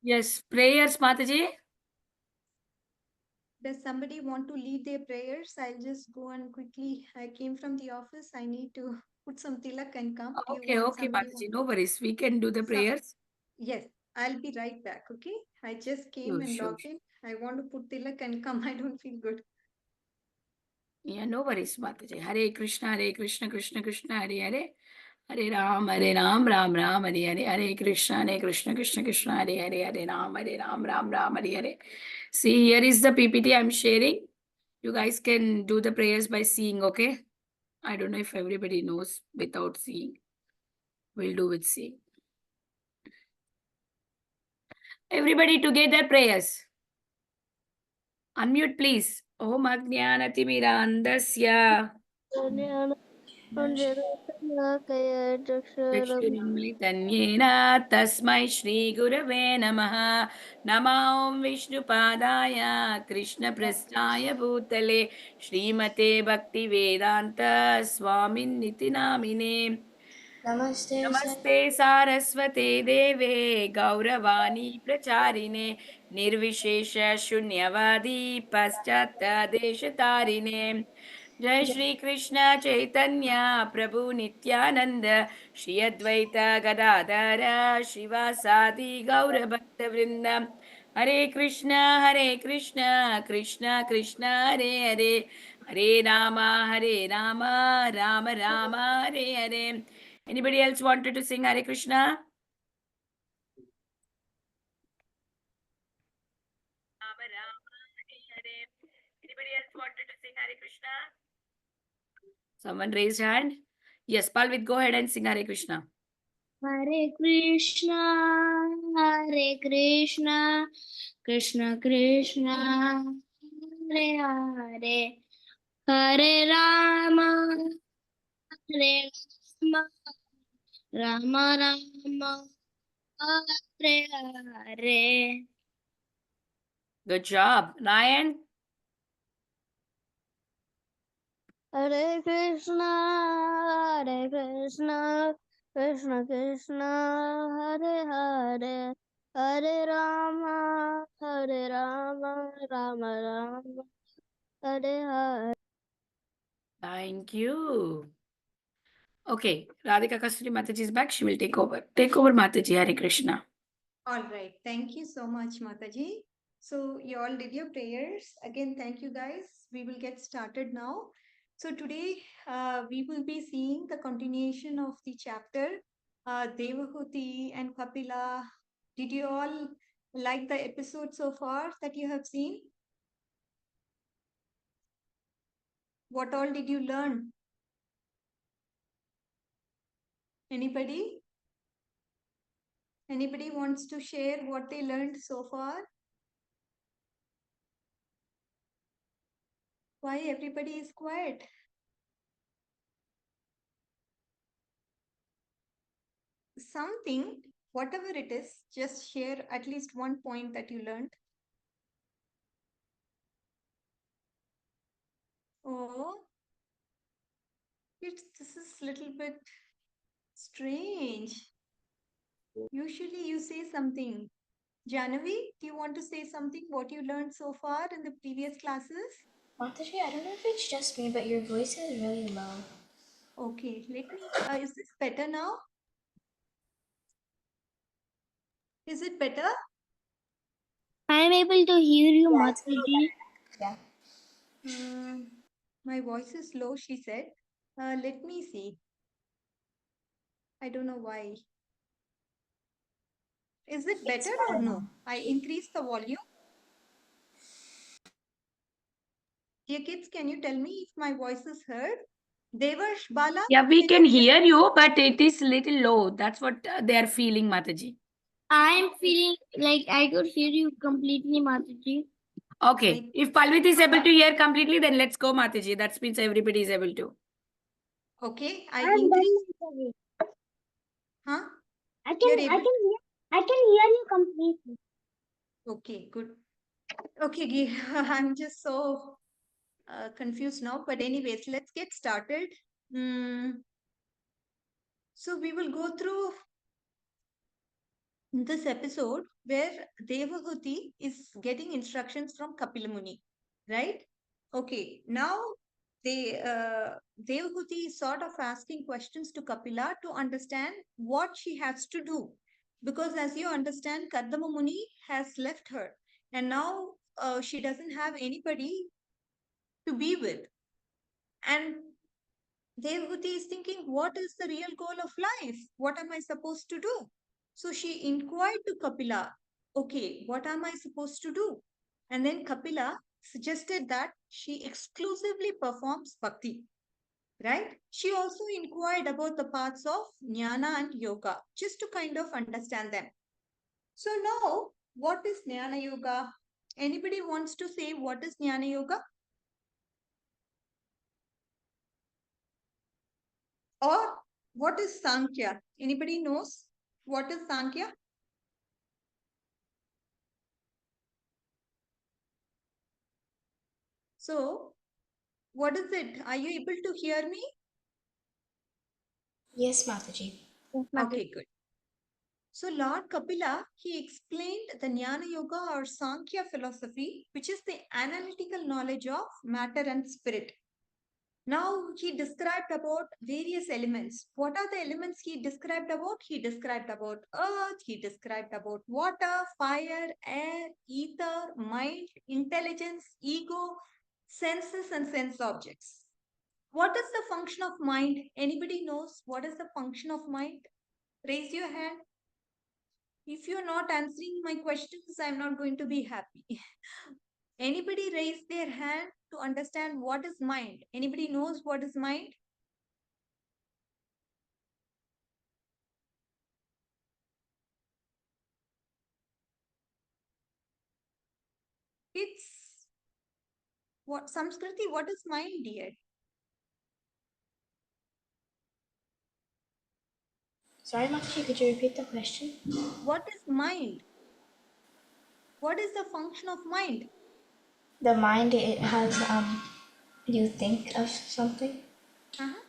Yes, prayers, Mataji. Does somebody want to lead their prayers? I'll just go and quickly. I came from the office. I need to put some tilak and come. Do you Okay, want okay, somebody? Mataji. No worries. We can do the prayers. Yes, I'll be right back. Okay. I just came Sure, and sure. logged in. I want to put tilak and come. I don't feel good. Yeah, no worries, Mataji. Hare Krishna, Krishna Krishna, Hare Hare. Hare Ram, Ram Ram, Hare Hare. Hare Krishna, Krishna Krishna, Hare Hare. Hare Ram, Ram Ram, Hare Hare. See, here is the PPT I'm sharing. You guys can do the prayers by seeing, okay? I don't know if everybody knows without seeing. We'll do with seeing. Everybody together prayers. Unmute, please. Om Ajnanatimidandasya. चक्षुरुन्मिलितन्येन तस्मै श्रीगुरवे नमः नमो विष्णुपादाय कृष्णप्रस्थाय भूतले श्रीमते भक्तिवेदान्त स्वामिन्निति नामिने नमस्ते सारस्वते देवे गौरवाणी प्रचारिणे निर्विशेष शून्यवादी पश्चात्देशतारिणे जय श्री कृष्ण चैतन्य प्रभु नित्यानंद श्री अद्वैत गदाधर श्रीवासादि गौर भक्त वृंद हरे Krishna Krishna Krishna Hare Hare Hare Ram Ram Ram Hare Hare. Anybody else wanted to sing Hare Krishna? Rama Rama Hare Hare. Anybody else wanted to sing Hare Krishna? Someone raised hand. Yes, Palvit, go ahead and sing Hare Krishna. Hare Krishna, Hare Krishna, Krishna Krishna, Hare Hare, Hare Rama, Hare Rama, Rama Rama, Hare Hare. Good job. Ryan? Hare Krishna, Hare Krishna, Krishna Krishna, Hare Hare, Hare Rama, Rama Rama, Hare Hare. Thank you. Okay, Radhika Kasturi Mataji is back. She will take over. Take over, Mataji. Hare Krishna. All right. Thank you so much, Mataji. So you all did your prayers. Again, thank you guys. We will get started now. So today we will be seeing the continuation of the chapter Devahuti and Kapila. Did you all like the episode so far that you have seen? What all did you learn? Anybody? Anybody wants to share what they learned so far? Why everybody is quiet? Something, whatever it is, just share at least one point that you learned. Oh, this is little bit strange. Usually you say something. Janavi, do you want to say something what you learned so far in the previous classes? Mataji, I don't know if it's just me, but your voice is really low. Okay, let me, is this better now? Is it better? I am able to hear you, Yeah, Mataji. Yeah. My voice is low, she said. Let me see. I don't know why. Is it better or no? I increase the volume. Dear kids, can you tell me if my voice is heard? Devarsh, Bala? Yeah, we can hear you, but it is little low. That's what they are feeling, Mataji. I am feeling like I could hear you completely, Mataji. Okay. If Palvit is able to hear completely, then let's go, Mataji. That means everybody is able to. Okay, I I am increase. done. Huh? I can hear you completely. Okay, good. Okay, I'm just so confused now. But anyways, let's get started. So we will go through in this episode where Devahuti is getting instructions from Kapila Muni, right? Okay, now Devahuti is sort of asking questions to Kapila to understand what she has to do. Because as you understand, Kardama Muni has left her and now she doesn't have anybody to be with. And Devahuti is thinking, what is the real goal of life? What am I supposed to do? So she inquired to Kapila, okay, what am I supposed to do? And then Kapila suggested that she exclusively performs bhakti, right? She also inquired about the paths of jnana and yoga, just to kind of understand them. So now, what is jnana yoga? Anybody wants to say what is jnana yoga? Or what is Sankhya? Anybody knows what is Sankhya? So, what is it? Are you able to hear me? Yes, Mataji. Yes, Mataji. Okay, good. So, Lord Kapila, he explained the Jnana Yoga or Sankhya philosophy, which is the analytical knowledge of matter and spirit. Now, he described about various elements. What are the elements he described about? He described about earth, he described about water, fire, air, ether, mind, intelligence, ego, senses, and sense objects. What is the function of mind? Anybody knows what is the function of mind? Raise your hand. If you're not answering my questions, I'm not going to be happy. Anybody raise their hand to understand what is mind? Anybody knows what is mind? It's what Samskriti, what is mind, dear? Sorry, Mataji, could you repeat the question? What is mind? What is the function of mind? The mind, it has, you think of something Uh-huh.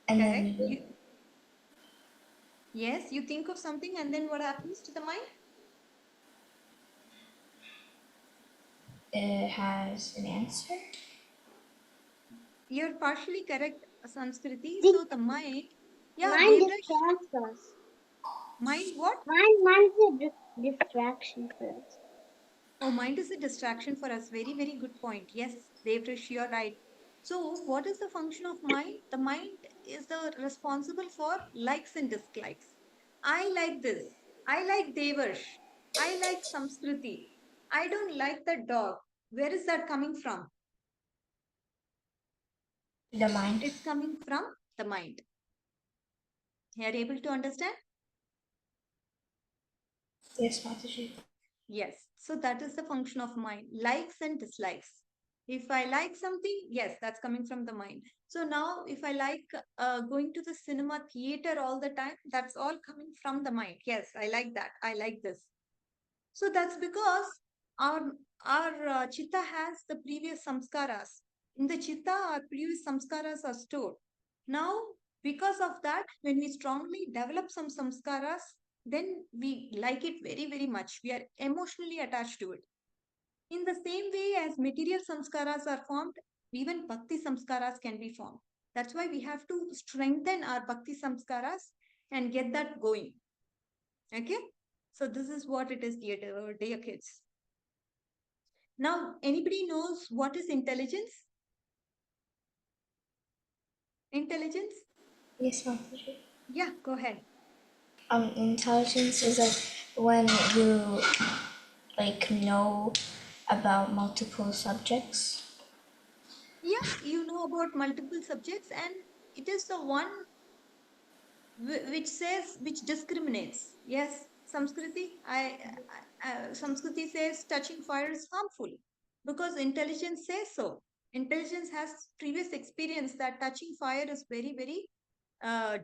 and Correct. then Yes, you think of something and then what happens to the mind? it has an answer. You're partially correct, Sanskriti. See, So the mind, yeah, mind Devrash, distracts us. mind what? Mind is a distraction for us. Oh, mind is a distraction for us. Very, very good point. Yes, Devrish, you're right. So, what is the function of mind? The mind is the responsible for likes and dislikes. I like this. I like Devarsh. I like Samskriti. I don't like the dog. Where is that coming from? The mind. It's coming from the mind. You are able to understand? Yes, Mataji. Yes. So that is the function of mind, likes and dislikes. If I like something, yes, that's coming from the mind. So now, if I like going to the cinema theater all the time, that's all coming from the mind. Yes, I like that. I like this. So that's because our our chitta has the previous samskaras. In the chitta, our previous samskaras are stored. Now, because of that, when we strongly develop some samskaras, then we like it very, very much. We are emotionally attached to it. In the same way as material samskaras are formed, even bhakti samskaras can be formed. That's why we have to strengthen our bhakti samskaras and get that going. Okay? So this is what it is, dear kids. Now, anybody knows what is intelligence? Intelligence? Yes, Mataji. Yeah, go ahead. Intelligence is like when you like know about multiple subjects. Yeah, you know about multiple subjects, and it is the one which discriminates. Yes, Samskriti. Samskriti says touching fire is harmful because intelligence says so. Intelligence has previous experience that touching fire is very, very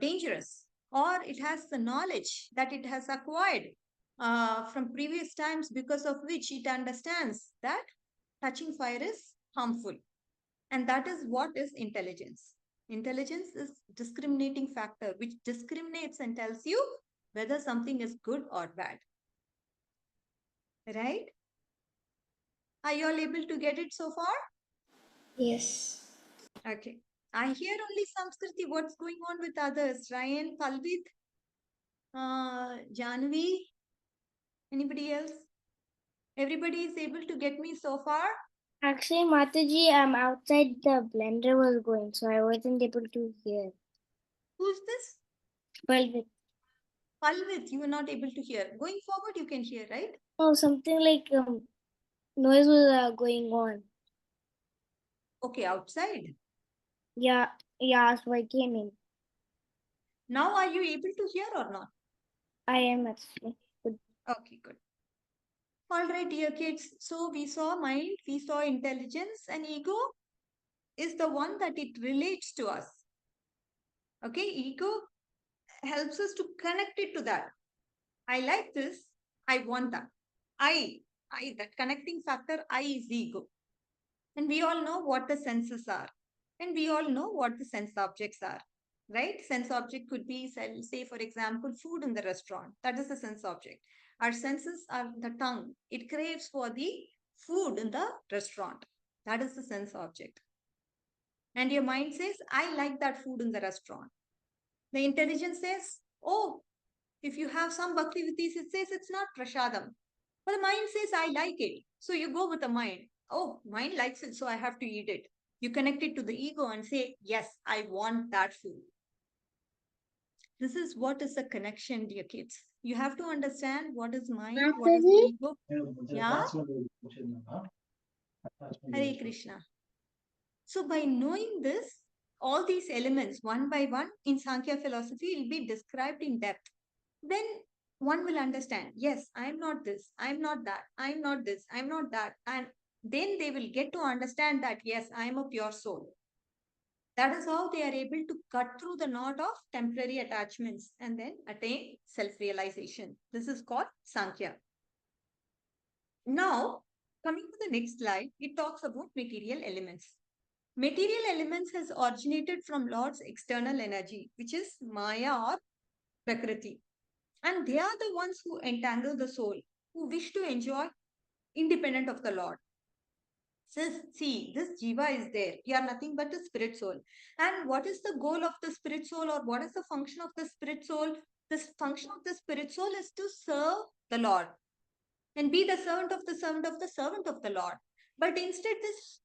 dangerous, or it has the knowledge that it has acquired from previous times, because of which it understands that touching fire is harmful. And that is what is intelligence. Intelligence is discriminating factor which discriminates and tells you whether something is good or bad. right? Are you all able to get it so far? Yes. Okay. I hear only Samskriti. What's going on with others? Ryan, Palvit, Janvi, anybody else? Everybody is able to get me so far? Actually, Mataji, outside the blender was going, so I wasn't able to hear. Who's this? But Palvit, you were not able to hear. Going forward, you can hear, right? no, something like noise was going on. Okay, outside. Yeah, yeah. So I came in. Now, are you able to hear or not? I am actually. Good. Okay, good. All right, dear kids. So we saw mind, we saw intelligence, and ego is the one that it relates to us. Okay, ego helps us to connect it to that. I like this. I want that. That connecting factor, I is ego. And we all know what the senses are. And we all know what the sense objects are. Right? Sense object could be, say, for example, food in the restaurant. That is the sense object. Our senses are the tongue. It craves for the food in the restaurant. That is the sense object. And your mind says, I like that food in the restaurant. The intelligence says, oh, if you have some bhakti with this, it says it's not prashadam. But the mind says, I like it. So you go with the mind. Oh, mind likes it, so I have to eat it. You connect it to the ego and say, yes, I want that food. This is what is a connection, dear kids. You have to understand what is mind, what is Mataji? ego. Yeah, Hare Krishna. So by knowing this, all these elements one by one in Sankhya philosophy will be described in depth. Then one will understand, yes, I'm not this, I'm not that, I'm not this, I'm not that. And then they will get to understand that, yes, I'm a pure soul. That is how they are able to cut through the knot of temporary attachments and then attain self-realization. This is called Sankhya. Now, coming to the next slide, it talks about material elements. Material elements has originated from Lord's external energy, which is Maya or Prakriti. And they are the ones who entangle the soul, who wish to enjoy independent of the Lord. Says, see, this jiva is there. You are nothing but a spirit soul. And what is the goal of the spirit soul, or what is the function of the spirit soul? This function of the spirit soul is to serve the Lord and be the servant of the servant of the servant of the Lord. But instead, this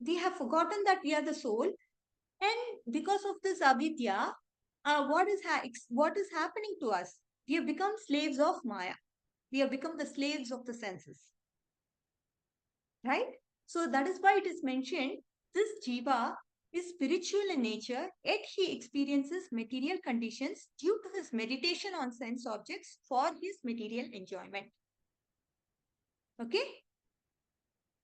we have forgotten that we are the soul, and because of this avidya, what is happening to us? We have become slaves of Maya. We have become the slaves of the senses. Right? So that is why it is mentioned this jiva is spiritual in nature, yet he experiences material conditions due to his meditation on sense objects for his material enjoyment. Okay?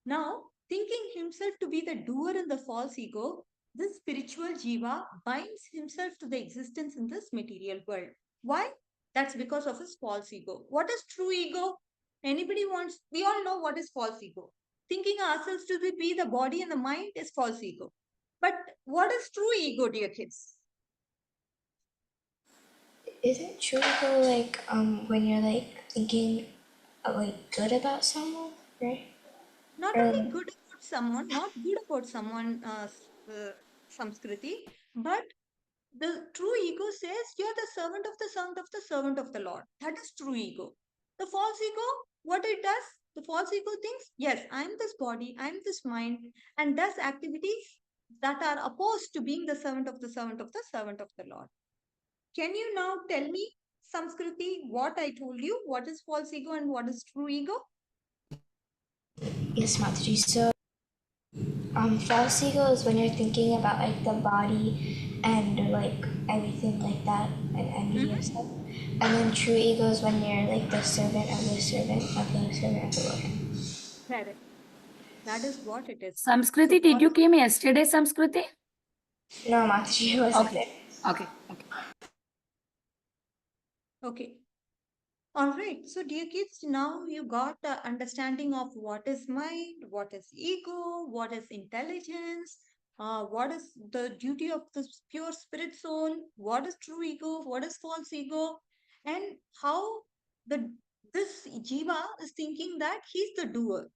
Now, thinking himself to be the doer in the false ego, this spiritual jiva binds himself to the existence in this material world. Why? That's because of his false ego. What is true ego? Anybody wants, we all know what is false ego. Thinking ourselves to be the body and the mind is false ego. But what is true ego, dear kids? Isn't true ego like when you're like thinking like good about someone, right? Not only good about someone, not good about someone, Samskriti, but the true ego says you're the servant of the servant of the servant of the Lord. That is true ego. The false ego, what it does, the false ego thinks, yes, I'm this body, I'm this mind, and does activities that are opposed to being the servant of the servant of the servant of the Lord. Can you now tell me, Samskriti, what I told you? What is false ego and what is true ego? Yes, Mataji. So, false ego is when you're thinking about like the body and like everything like that and envy and stuff. And then true ego is when you're like the servant of the servant of the servant of the Lord. Correct. That is what it is. Samskriti, did you came yesterday, Samskriti? No, Mataji wasn't Okay. there. Okay. Okay. Okay. All right. So, dear kids, now you got the understanding of what is mind, what is ego, what is intelligence, what is the duty of the pure spirit soul, what is true ego, what is false ego, and how the this Jiva is thinking that he's the doer.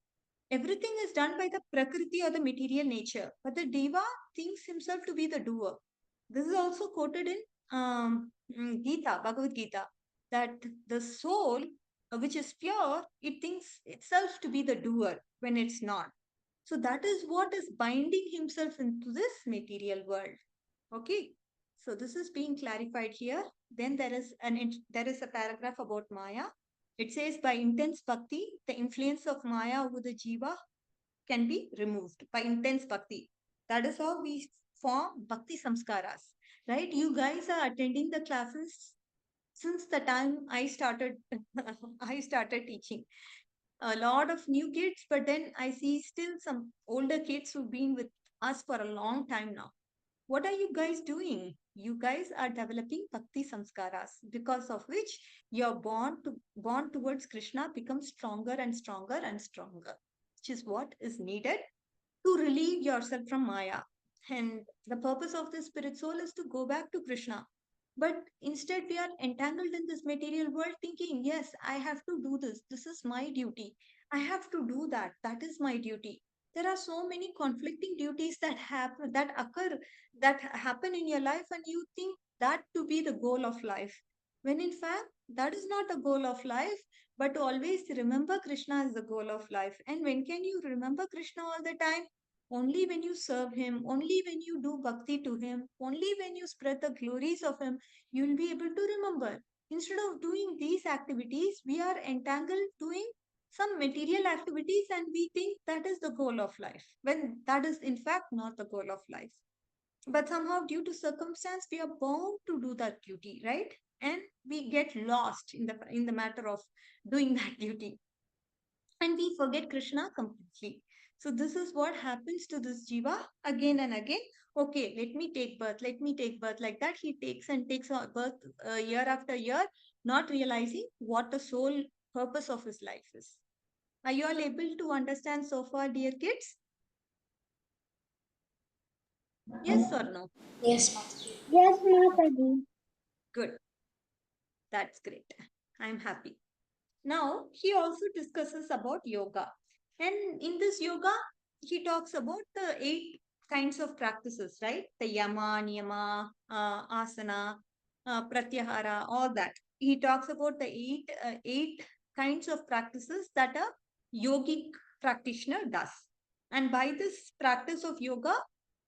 Everything is done by the Prakriti or the material nature, but the Deva thinks himself to be the doer. This is also quoted in Gita, Bhagavad Gita, that the soul, which is pure, it thinks itself to be the doer when it's not. So that is what is binding himself into this material world. Okay. So this is being clarified here. Then there is a paragraph about Maya. It says by intense bhakti, the influence of Maya over the jiva can be removed by intense bhakti. That is how we form bhakti samskaras, right? You guys are attending the classes since the time I started. I started teaching a lot of new kids, but then I see still some older kids who've been with us for a long time now. What are you guys doing? You guys are developing bhakti samskaras, because of which your bond towards Krishna becomes stronger and stronger and stronger, which is what is needed to relieve yourself from Maya. And the purpose of the spirit soul is to go back to Krishna. But instead, we are entangled in this material world thinking, yes, I have to do this. This is my duty. I have to do that. That is my duty. There are so many conflicting duties that happen, that happen in your life, and you think that to be the goal of life. When in fact, that is not the goal of life, but to always remember Krishna as the goal of life. And when can you remember Krishna all the time? Only when you serve him, only when you do bhakti to him, only when you spread the glories of him, you will be able to remember. Instead of doing these activities, we are entangled doing some material activities and we think that is the goal of life, when that is in fact not the goal of life. But somehow, due to circumstance, we are bound to do that duty, right? And we get lost in the matter of doing that duty, and we forget Krishna completely. So this is what happens to this jiva again and again. Okay, let me take birth, let me take birth. Like that, he takes and takes birth year after year, not realizing what the sole purpose of his life is. Are you all able to understand so far, dear kids? Yes or no? Yes, Mataji. Yes, Mataji. Good. That's great. I'm happy. Now, he also discusses about yoga. And in this yoga, he talks about the 8 kinds of practices, right? The yama, niyama, asana, pratyahara, all that. He talks about the eight kinds of practices that a yogic practitioner does. And by this practice of yoga,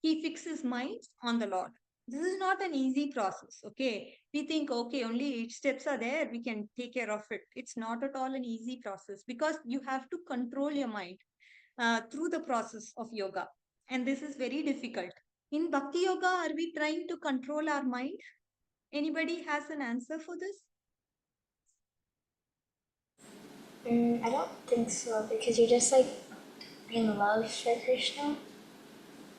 he fixes mind on the Lord. This is not an easy process. Okay, we think, okay, only 8 steps are there, we can take care of it. It's not at all an easy process, because you have to control your mind through the process of yoga, and this is very difficult. In bhakti yoga, are we trying to control our mind? Anybody has an answer for this? I don't think so, because you're just like in love for Krishna.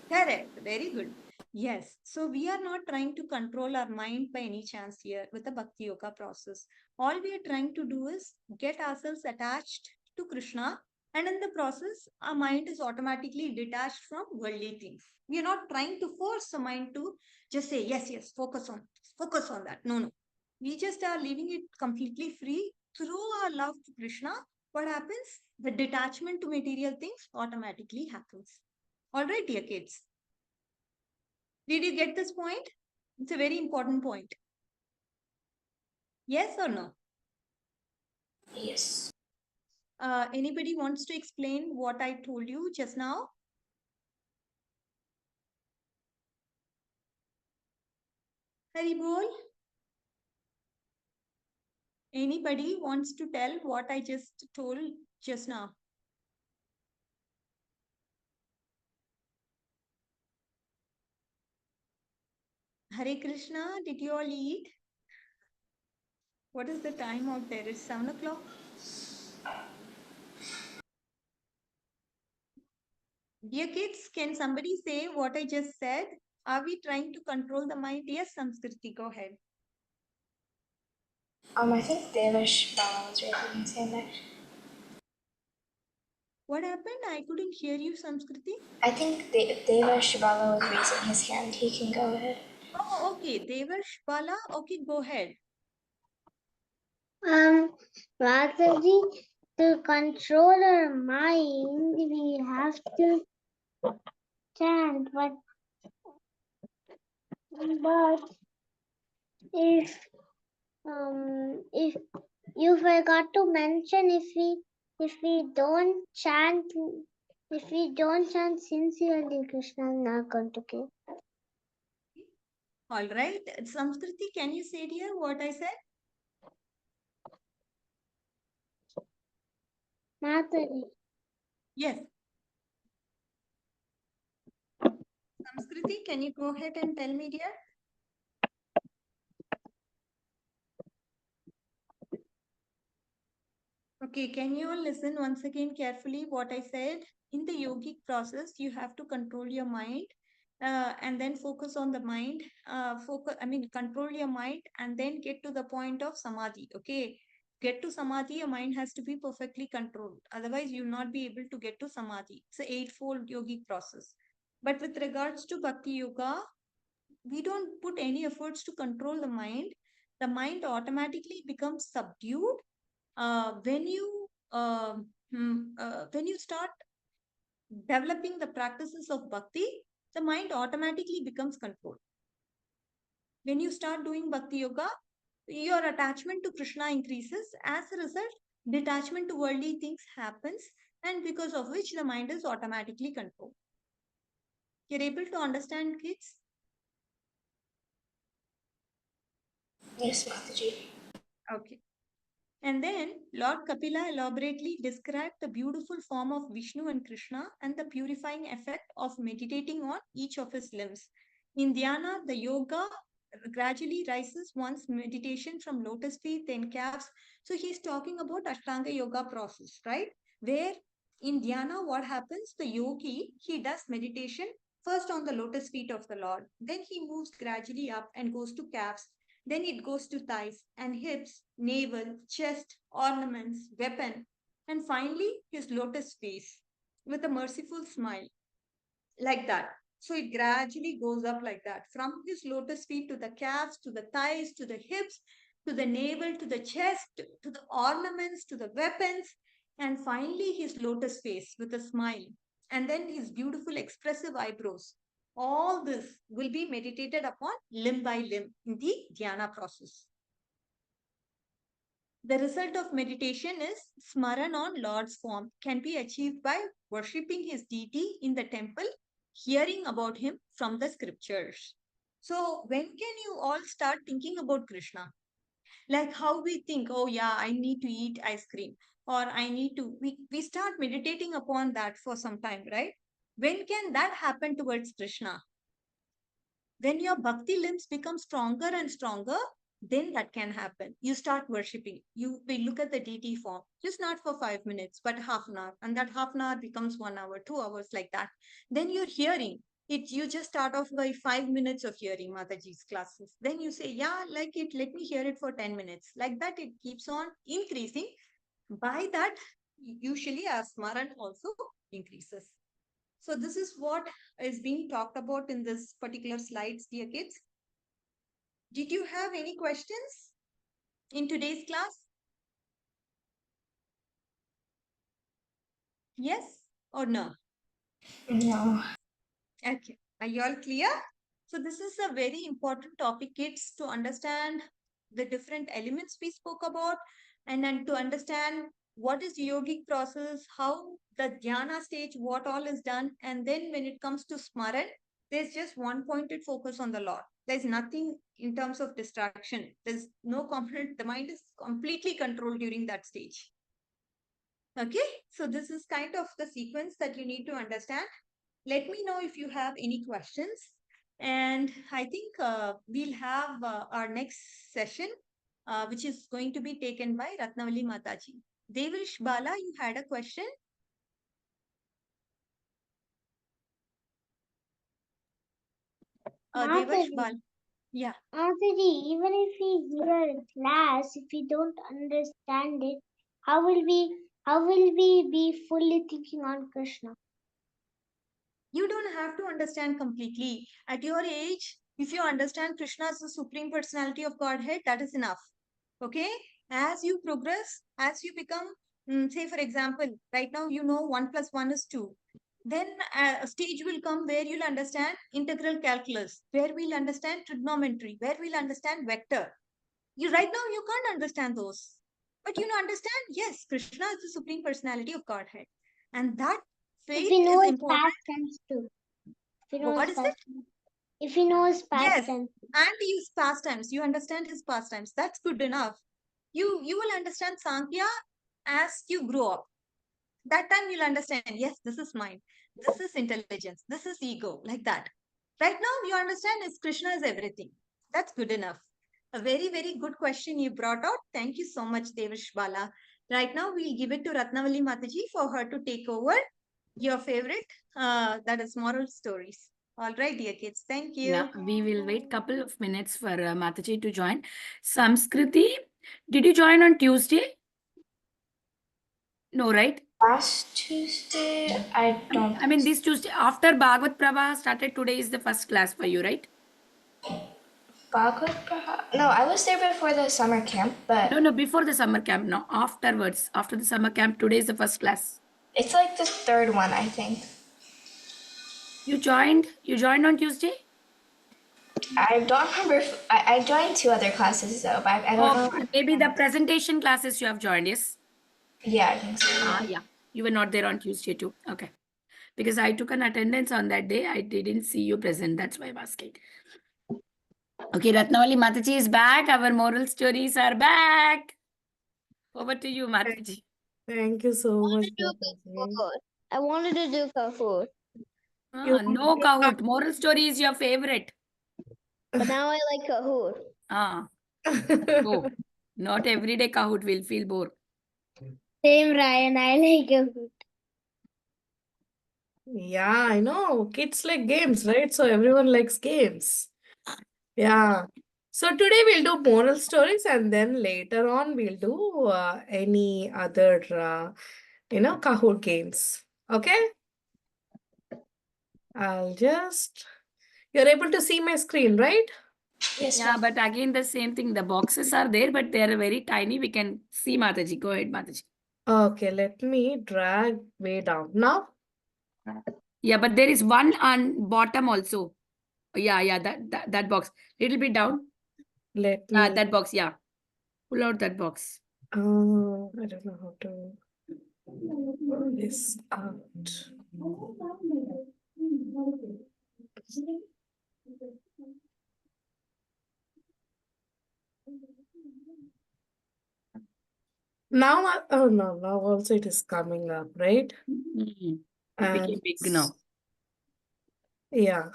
Correct. Very good. Yes. So we are not trying to control our mind by any chance here with the Bhakti Yoga process. All we are trying to do is get ourselves attached to Krishna. And in the process, our mind is automatically detached from worldly things. We are not trying to force the mind to just say, yes, yes, focus on that. No, no. We just are leaving it completely free through our love to Krishna. What happens? The detachment to material things automatically happens. All right, dear kids. Did you get this point? It's a very important point. Yes or no? Yes. Anybody wants to explain what I told you just now? Hari bol. Anybody wants to tell what I just told just now? Hare Krishna, did you all eat? What is the time out there? It's 7 o'clock. Dear kids, can somebody say what I just said? Are we trying to control the mind? Yes, Samskriti, go ahead. I think Devash Bala was raising his hand there. What happened? I couldn't hear you, Samskriti. I think Devash Bala was raising his hand. He can go ahead. Oh, okay. Devash Bala. Okay, go ahead. Mataji, To control our mind, we have to chant, but if you forgot to mention, if we don't chant sincerely, Krishna is not going to give. All right. Samskriti, can you say dear what I said? Mataji. Yes. Samskriti, can you go ahead and tell me, dear? Okay, can you all listen once again carefully what I said? In the yogic process, you have to control your mind and then focus on the mind. Control your mind and then get to the point of samadhi. Okay, get to samadhi, your mind has to be perfectly controlled. Otherwise, you'll not be able to get to samadhi. It's an eightfold yogic process. But with regards to bhakti yoga, we don't put any efforts to control the mind. The mind automatically becomes subdued when you start developing the practices of bhakti. The mind automatically becomes controlled. When you start doing bhakti yoga, your attachment to Krishna increases. As a result, detachment to worldly things happens, and because of which the mind is automatically controlled. You're able to understand, kids? Yes, Mataji. Okay. And then Lord Kapila elaborately described the beautiful form of Vishnu and Krishna and the purifying effect of meditating on each of his limbs. In dhyana, the yoga gradually rises one's meditation from lotus feet, then calves. So he's talking about Ashtanga yoga process, right? Where in dhyana, what happens? The yogi, he does meditation first on the lotus feet of the Lord. Then he moves gradually up and goes to calves. Then it goes to thighs and hips, navel, chest, ornaments, weapon, and finally his lotus face with a merciful smile, like that. So it gradually goes up like that from his lotus feet to the calves, to the thighs, to the hips, to the navel, to the chest, to the ornaments, to the weapons, and finally his lotus face with a smile. And then his beautiful expressive eyebrows. All this will be meditated upon limb by limb in the dhyana process. The result of meditation is smaran on Lord's form can be achieved by worshipping his deity in the temple, hearing about him from the scriptures. So when can you all start thinking about Krishna? Like how we think, oh yeah, I need to eat ice cream, or I need to, we start meditating upon that for some time, right? When can that happen towards Krishna? When your bhakti limbs become stronger and stronger, then that can happen. You start worshipping. You will look at the deity form, just not for 5 minutes, but half an hour. And that half an hour becomes 1 hour, 2 hours, like that. Then you're hearing it. You just start off by 5 minutes of hearing Mataji's classes. Then you say, yeah, like it, let me hear it for 10 minutes. Like that, it keeps on increasing. By that, usually our smaran also increases. So this is what is being talked about in this particular slides, dear kids. Did you have any questions in today's class? Yes or no? No. Okay. Are you all clear? So this is a very important topic, kids, to understand the different elements we spoke about, and then to understand what is yogic process, how the dhyana stage, what all is done. And then when it comes to smaran, there's just one pointed focus on the Lord. There's nothing in terms of distraction. There's no component. The mind is completely controlled during that stage. Okay, so this is kind of the sequence that you need to understand. Let me know if you have any questions. And I think we'll have our next session, which is going to be taken by Ratnavali Mataji. Devrish Bala, you had a question? Devrish Mataji, Bala. Yeah. Mataji, even if we hear in class, if we don't understand it, how will we be fully thinking on Krishna? You don't have to understand completely. At your age, if you understand Krishna as the Supreme Personality of Godhead, that is enough. Okay? As you progress, as you become Say, for example, right now, 1 plus 1 is 2. Then a stage will come where you'll understand integral calculus, where we'll understand trigonometry, where we'll understand vector. Right now, you can't understand those. But understand, yes, Krishna is the supreme personality of Godhead. And that If faith he is knows important. past tense too. If he knows What is it? If he knows past Yes, tense. and his pastimes. You understand his pastimes. That's good enough. You will understand Sankhya as you grow up. That time you'll understand, yes, this is mind, this is intelligence, this is ego, like that. Right now, you understand is Krishna is everything. That's good enough. A very, very good question you brought out. Thank you so much, Devish Bala. Right now, we'll give it to Ratnavali Mataji for her to take over your favorite, that is moral stories. All right, dear kids. Thank you. Yeah, we will wait couple of minutes for Mataji to join. Samskriti, did you join on Tuesday? No, right? Last Tuesday, I don't. I mean, this Tuesday after Bhagavad Prabha started, today is the first class for you, right? Bhagavad No, I was there before the summer camp, but No, before the summer camp. No, afterwards. After the summer camp, today is the first class. it's like the third one, I think. You joined on Tuesday? I don't remember if I joined 2 other classes though, but I don't know. Maybe the presentation classes you have joined, yes? Yeah, I think so. Yeah. You were not there on Tuesday too. Okay. Because I took an attendance on that day. I didn't see you present. That's why I'm asking. Okay, Ratnavali Mataji is back. Our moral stories are back. Over to you, Mataji. Thank you so much, do Mataji. Kahoot. I wanted to do Kahoot, You No Kahoot. Moral story is your favorite. but now I like Kahoot. Oh, not every day Kahoot will feel bored. Same, Ryan. I like Kahoot. Yeah, I know. Kids like games, right? So everyone likes games. Yeah. So today we'll do moral stories and then later on we'll do any other, Kahoot games. Okay? You're able to see my screen, right? Yes, Yeah, ma'am. but again, the same thing. The boxes are there, but they are very tiny. We can see Mataji. Go ahead, Mataji. Okay, let me drag way down. Now? Yeah, but there is one on bottom also. Yeah, that box. Little bit down. Let me, That box, yeah. Pull out that box. I don't know how to pull this out. Now, oh no, now also it is coming up, right? It And became big now. yeah,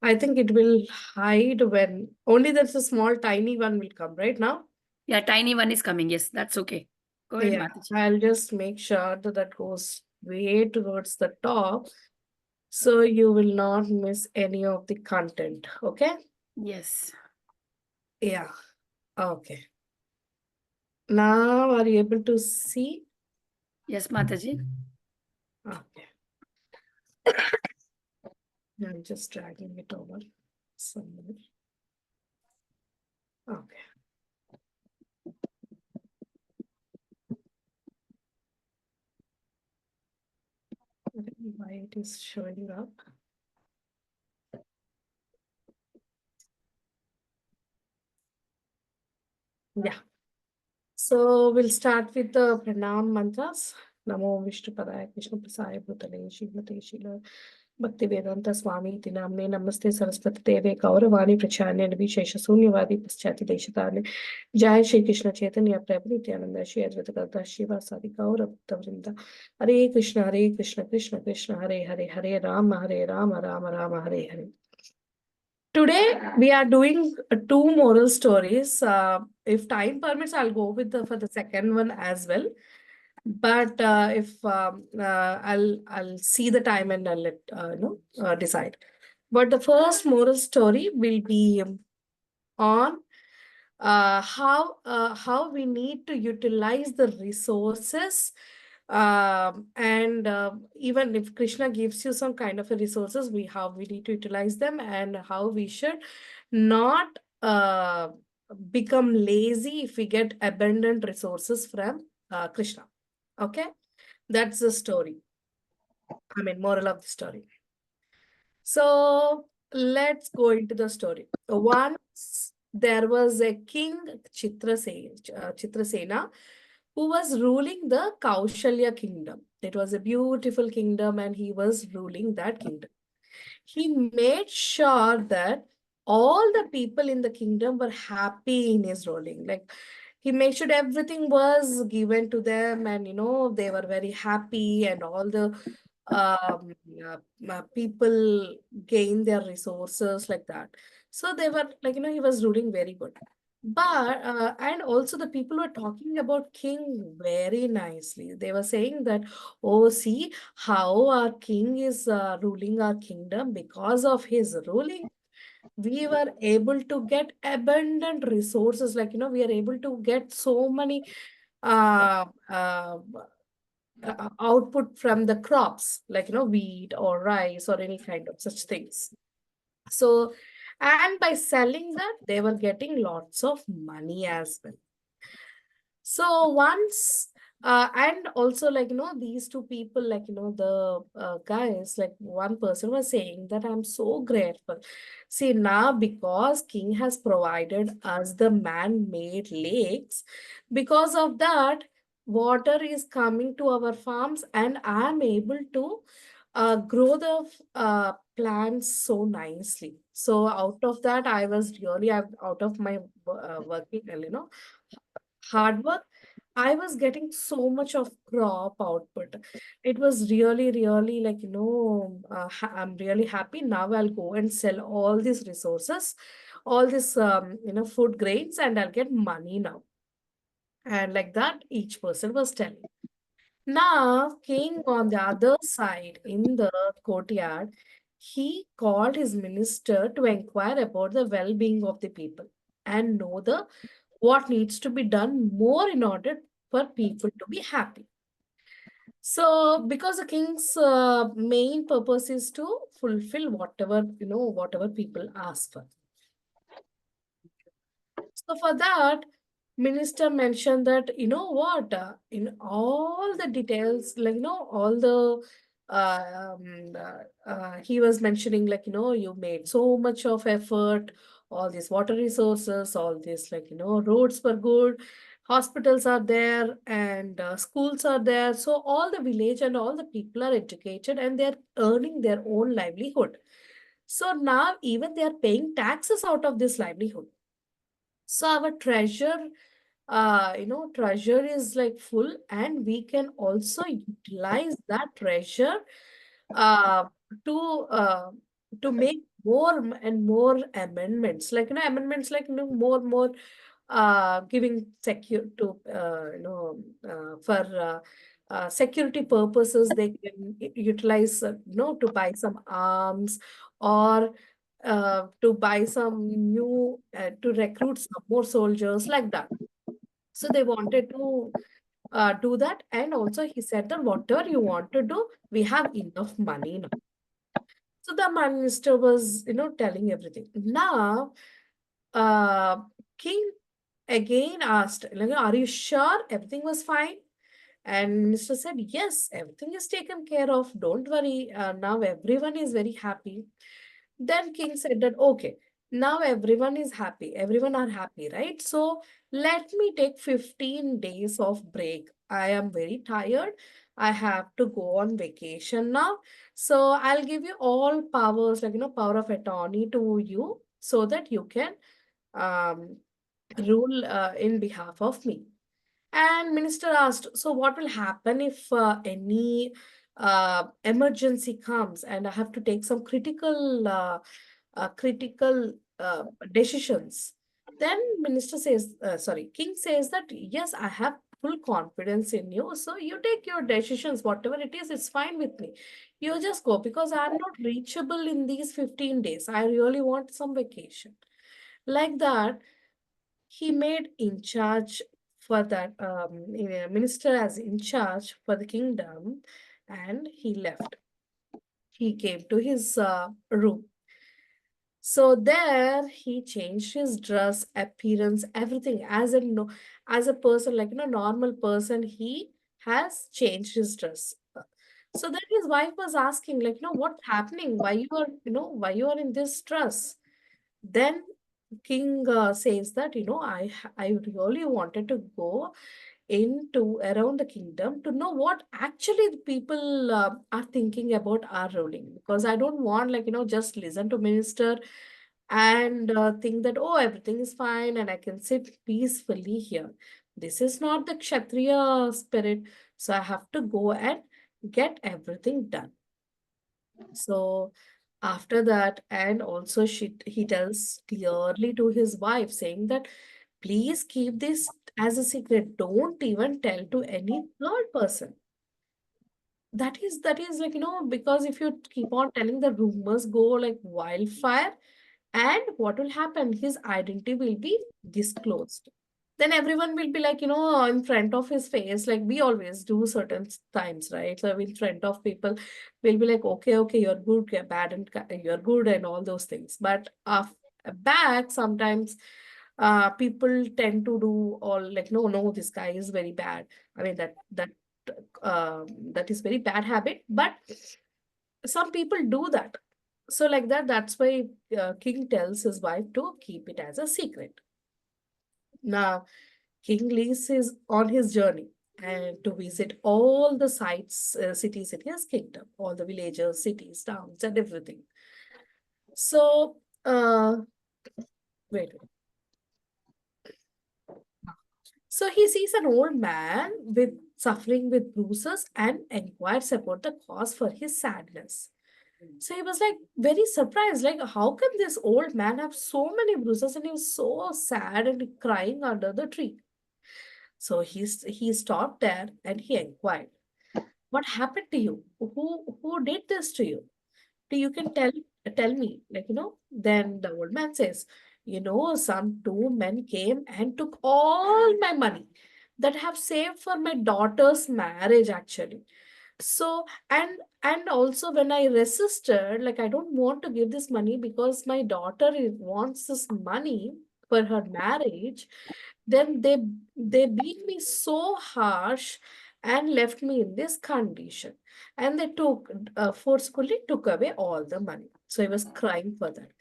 I think it will hide when only there's a small tiny one will come right now. Yeah, tiny one is coming. Yes, that's okay. Go ahead, Yeah, Mataji. I'll just make sure that goes way towards the top, so you will not miss any of the content. Okay? Yes. Yeah. Okay. Now, are you able to see? Yes, Mataji. Okay. I'm just dragging it over somewhere. Okay. I don't know why it is showing up. Yeah. So we'll start with the pranam mantras. Namo Vishnu Padaya Krishna Prasaya Bhutale Shrimate Shila Bhakti Vedanta Swami Iti Namne Namaste Saraswati Deve Kauravani Prachane Nabi Shesha Sunyavadi Paschati Deshatane Jai Shri Krishna Chaitanya Prabhu Nityananda Shri Advaita Gadadhar Shiva Sadi Gaura Bhakta Vrinda Hare Krishna Krishna Krishna Hare Hare Hare Rama Rama Rama Hare Hare. Today we are doing 2 moral stories. If time permits, I'll go with for the second one as well. But if I'll see the time and I'll let decide. But the first moral story will be on how we need to utilize the resources, and even if Krishna gives you some kind of a resources, how we need to utilize them and how we should not become lazy if we get abundant resources from Krishna. Okay, that's the story. I mean, moral of the story. So let's go into the story. Once there was a king, Chitrasena, who was ruling the Kaushalya kingdom. It was a beautiful kingdom, and he was ruling that kingdom. He made sure that all the people in the kingdom were happy in his ruling. Like, he made sure everything was given to them, and they were very happy, and all the um, uh, people gained their resources like that. So they were like, he was ruling very good. But and also the people were talking about king very nicely. They were saying that, oh, see how our king is ruling our kingdom. Because of his ruling, we were able to get abundant resources. Like, we are able to get so many uh, uh, output from the crops, like, wheat or rice or any kind of such things. So, and by selling that, they were getting lots of money as well. So once, and also, like, these two people, like, the guys, like, one person was saying that I'm so grateful. See, now because king has provided us the man-made lakes, because of that, water is coming to our farms, and I'm able to grow the plants so nicely. So out of that, I was really out of my working, hard work, I was getting so much of crop output. It was really, really like, I'm really happy. Now I'll go and sell all these resources, all this, food grains, and I'll get money now. And like that, each person was telling. Now, king on the other side in the courtyard, he called his minister to inquire about the well-being of the people and know the what needs to be done more in order for people to be happy. So, because the king's main purpose is to fulfill whatever people ask for. So for that, minister mentioned that, what, in all the details, like, all the, he was mentioning, like, you made so much of effort, all these water resources, all this, like, roads were good, hospitals are there, and schools are there. So all the village and all the people are educated, and they're earning their own livelihood. So now even they are paying taxes out of this livelihood. So our treasure is like full, and we can also utilize that treasure uh, to uh, to make more and more amendments, like, amendments, like, more giving secure to for security purposes. They can utilize, to buy some arms, or to buy some new, to recruit some more soldiers, like that. So they wanted to do that. And also he said that whatever you want to do, we have enough money now. So the minister was, telling everything. Now, uh, king again asked, like, are you sure everything was fine? And minister said, yes, everything is taken care of. Don't worry. Now everyone is very happy. Then king said that, okay, now everyone is happy. Everyone are happy, right? So let me take 15 days of break. I am very tired. I have to go on vacation now. So I'll give you all powers, like, power of attorney to you, so that you can um, rule in behalf of me. And minister asked, so what will happen if any emergency comes and I have to take some critical decisions? Then minister says, sorry, king says that, yes, I have full confidence in you. So you take your decisions, whatever it is, it's fine with me. You just go, because I'm not reachable in these 15 days. I really want some vacation. Like that, he made in charge for that minister as in charge for the kingdom, and he left. He came to his room. So there he changed his dress, appearance, everything, as a, no, as a person, like, normal person. He has changed his dress. So then his wife was asking, like, what's happening? Why you are, why you are in this dress? Then king says that, I really wanted to go into around the kingdom to know what actually the people are thinking about our ruling, because I don't want, like, just listen to minister and think that, oh, everything is fine and I can sit peacefully here. This is not the kshatriya spirit, so I have to go and get everything done. So after that, and also he tells clearly to his wife, saying that please keep this as a secret. Don't even tell to any third person. That is like, because if you keep on telling, the rumors go like wildfire, and what will happen? His identity will be disclosed. Then everyone will be like, in front of his face, like we always do certain times, right? So in front of people, we'll be like, okay, okay, you're good, you're bad, and you're good, and all those things. But back, sometimes people tend to do all like, no, no, this guy is very bad. I mean, that is very bad habit, but some people do that. So like that, that's why king tells his wife to keep it as a secret. Now, King leaves on his journey and to visit all the sites, cities in his kingdom, all the villages, cities, towns, and everything. So, wait. So he sees an old man with suffering with bruises and inquires about the cause for his sadness. So he was like very surprised, like, how can this old man have so many bruises and he was so sad and crying under the tree? So he stopped there and he inquired, what happened to you? Who did this to you? You can tell me, like, Then the old man says, some two men came and took all my money that I have saved for my daughter's marriage, actually. So, and also when I resisted, like, I don't want to give this money because my daughter wants this money for her marriage, then they beat me so harsh and left me in this condition, and they forcefully took away all the money. So I was crying for that.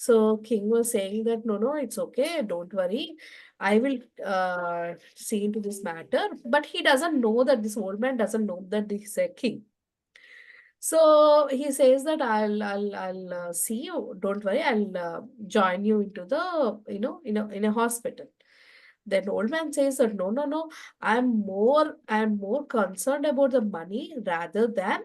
So king was saying that, no, no, it's okay, don't worry, I will see into this matter. But he doesn't know that, this old man doesn't know that this is a king. So he says that I'll see you. Don't worry. I'll join you into the, in a hospital. Then old man says that, no, no, no. I'm more concerned about the money rather than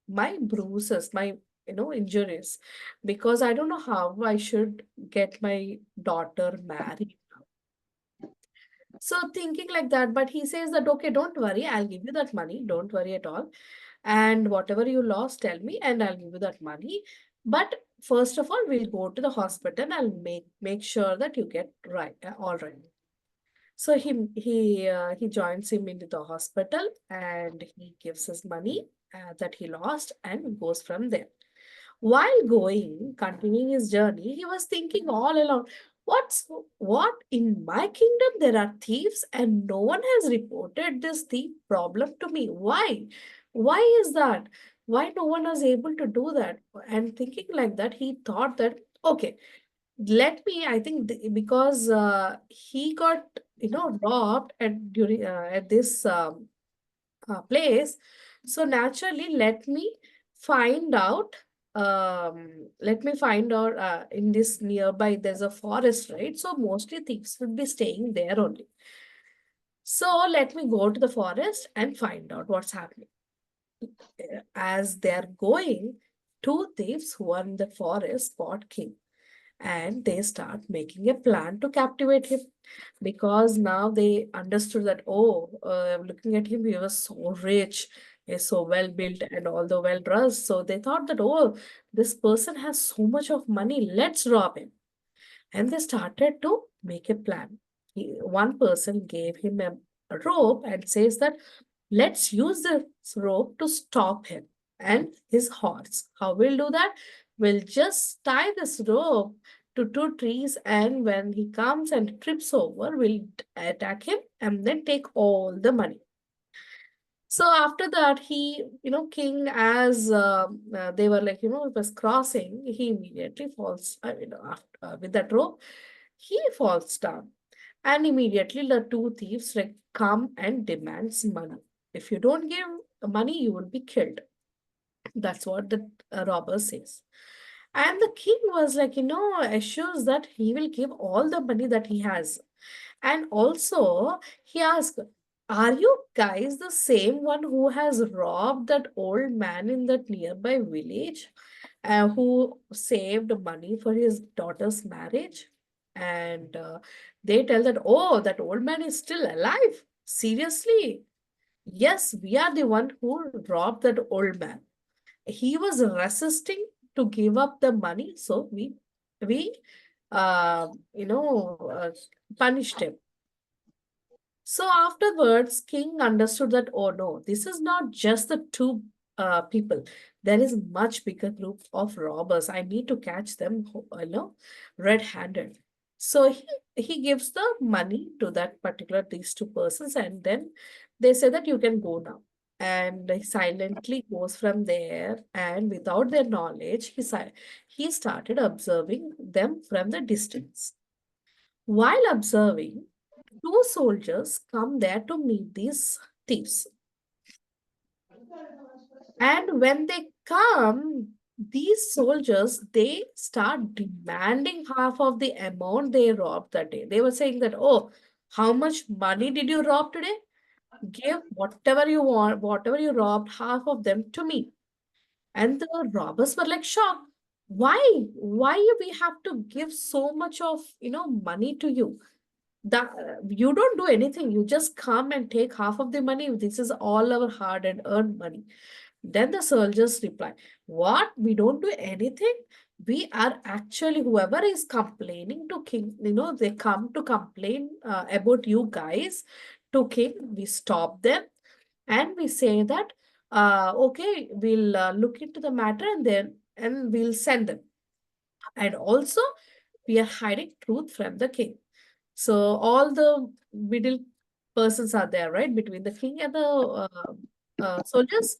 my bruises, my, injuries, because I don't know how I should get my daughter married. So thinking like that, but he says that, okay, don't worry, I'll give you that money. Don't worry at all. And whatever you lost, tell me, and I'll give you that money. But first of all, we'll go to the hospital. I'll make sure that you get right, all right. So he joins him into the hospital and he gives his money that he lost and goes from there. While going, continuing his journey, he was thinking all along, what in my kingdom there are thieves and no one has reported this thief problem to me. Why? Why is that? Why no one was able to do that? And thinking like that, he thought that, okay, I think because he got, robbed at this place. So naturally, let me find out in this nearby, there's a forest, right? So mostly thieves would be staying there only. So let me go to the forest and find out what's happening. As they're going, two thieves who are in the forest spot king, and they start making a plan to captivate him, because now they understood that, oh, looking at him, he was so rich, he's so well built and all the well dressed. So they thought that, oh, this person has so much of money, let's rob him. And they started to make a plan. One person gave him a rope and says that, let's use this rope to stop him and his horse. How we'll do that? We'll just tie this rope to two trees, and when he comes and trips over, we'll attack him and then take all the money. So after that, king, as they were like, it was crossing, he immediately falls, after, with that rope, he falls down. And immediately the two thieves like come and demands money. If you don't give money, you will be killed. That's what the robber says. And the king was like, assures that he will give all the money that he has. And also, he asked, are you guys the same one who has robbed that old man in that nearby village, who saved money for his daughter's marriage? And they tell that, oh, that old man is still alive. Seriously? Yes, we are the one who robbed that old man. He was resisting to give up the money, so we uh, you know uh, punished him. So afterwards, king understood that, oh no, this is not just the two people. There is much bigger group of robbers. I need to catch them, red-handed. So he gives the money to that particular these two persons, and then they say that you can go now. And he silently goes from there, and without their knowledge, he started observing them from the distance. While observing, two soldiers come there to meet these thieves. And when they come, these soldiers, they start demanding half of the amount they robbed that day. They were saying that, oh, how much money did you rob today? Give whatever you want, whatever you robbed, half of them to me. And the robbers were like shocked. Why? Why we have to give so much of, money to you? That you don't do anything, you just come and take half of the money. This is all our hard and earned money. Then the soldiers reply, what, we don't do anything? We are actually, whoever is complaining to king, they come to complain about you guys to king. We stop them and we say that, okay, we'll look into the matter, and we'll send them. And also, we are hiding truth from the king. So all the middle persons are there, right? Between the king and the soldiers.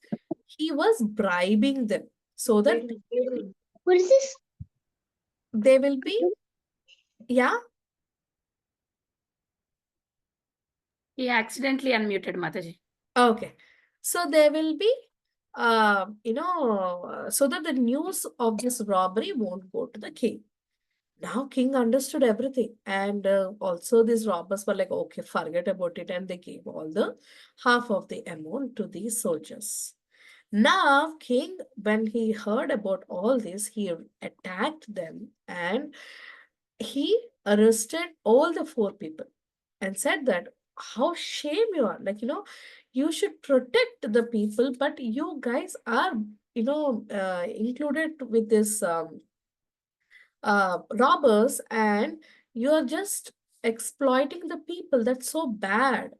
He was bribing them so that What is this? they will be, yeah. He accidentally unmuted, Mataji. Okay. So there will be, so that the news of this robbery won't go to the king. Now king understood everything, and also these robbers were like, okay, forget about it, and they gave all the half of the amount to these soldiers. Now king, when he heard about all this, he attacked them, and he arrested all the four people and said that, how shame you are, like, you should protect the people, but you guys are, included with this robbers, and you are just exploiting the people. That's so bad.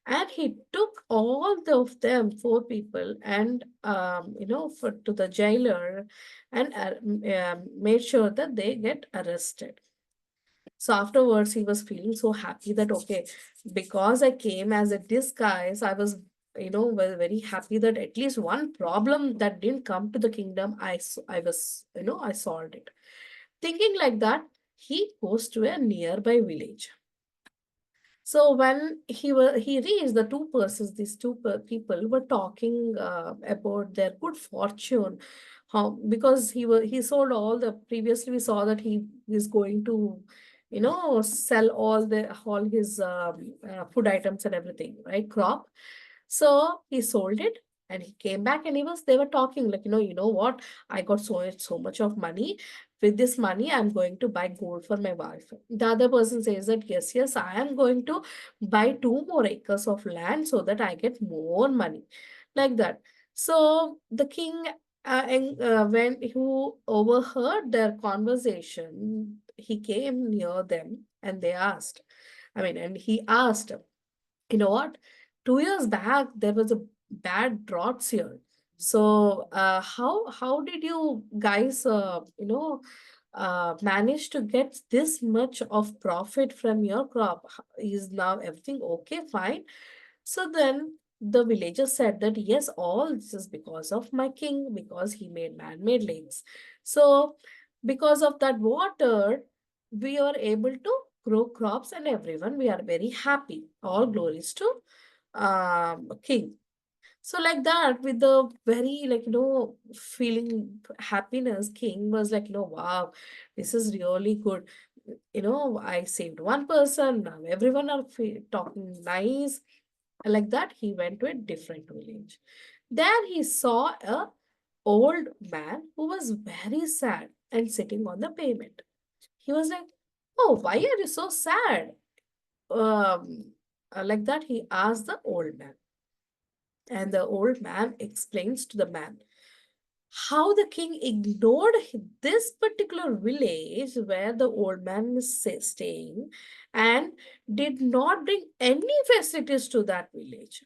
And he took all of them, four people, and to the jailer, and made sure that they get arrested. So afterwards, he was feeling so happy that, okay, because I came as a disguise, I was, very happy that at least one problem that didn't come to the kingdom, I was, I solved it. Thinking like that, he goes to a nearby village. So when he reached, the two persons, these two people were talking about their good fortune, how, because he sold all the, previously we saw that he is going to, sell all his food items and everything, right? Crop. So he sold it, and he came back, and they were talking like, what? I got so much of money. With this money, I'm going to buy gold for my wife. The other person says that, yes, I am going to buy 2 more acres of land so that I get more money. Like that. So the king, when who overheard their conversation, he came near them, and he asked, you know what? 2 years back, there was a bad droughts here. So, how did you guys, manage to get this much of profit from your crop? Is now everything okay? Fine. So then the villagers said that yes, all this is because of my king, because he made man-made lakes. So because of that water, we are able to grow crops, and everyone, we are very happy. All glories to king. So like that, with the very feeling happiness, king was like, wow, this is really good. I saved one person, now everyone are talking nice. Like that, he went to a different village. There he saw a old man who was very sad and sitting on the pavement. He was like, oh, why are you so sad? Like that, he asked the old man. And the old man explains to the man how the king ignored this particular village where the old man is staying, and did not bring any facilities to that village.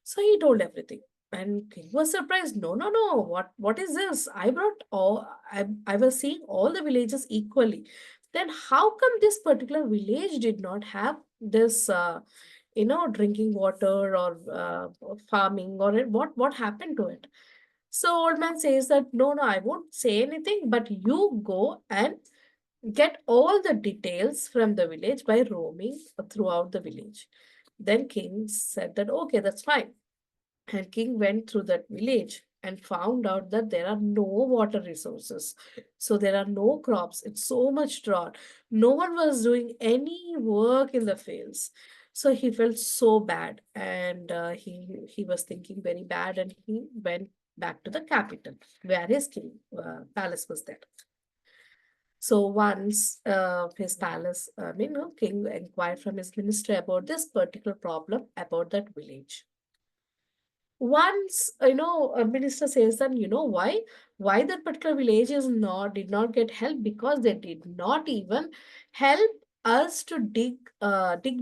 So he told everything. And king was surprised. No, no, no. What is this? I brought all I was seeing all the villages equally. Then how come this particular village did not have this drinking water, or farming, or what happened to it? So old man says that no, no, I won't say anything, but you go and get all the details from the village by roaming throughout the village. Then king said that okay, that's fine. And king went through that village and found out that there are no water resources. So there are no crops. It's so much drought. No one was doing any work in the fields. So he felt so bad, and he was thinking very bad, and he went back to the capital where his king palace was there. So once his palace, king inquired from his minister about this particular problem about that village. Once a minister says that, why that particular village is not did not get help, because they did not even help us to dig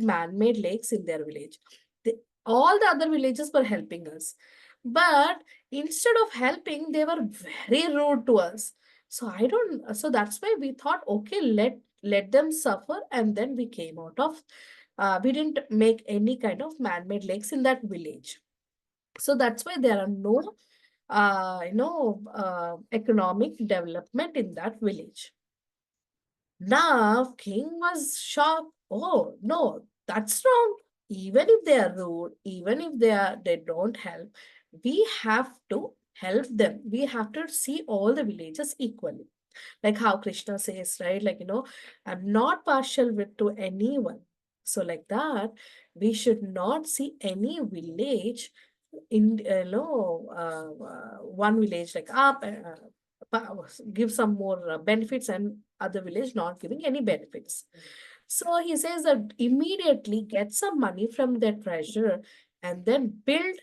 man-made lakes in their village. They, all the other villages were helping us, but instead of helping, they were very rude to us. So that's why we thought, okay, let them suffer, and then we came out of we didn't make any kind of man-made lakes in that village. So that's why there are no, economic development in that village. Now, king was shocked. Oh no, that's wrong. Even if they are rude, even if they don't help, we have to help them. We have to see all the villages equally. Like how Krishna says, right? I'm not partial with to anyone. So like that, we should not see any village in one village like up give some more benefits, and other village not giving any benefits. So he says that immediately get some money from their treasurer and then build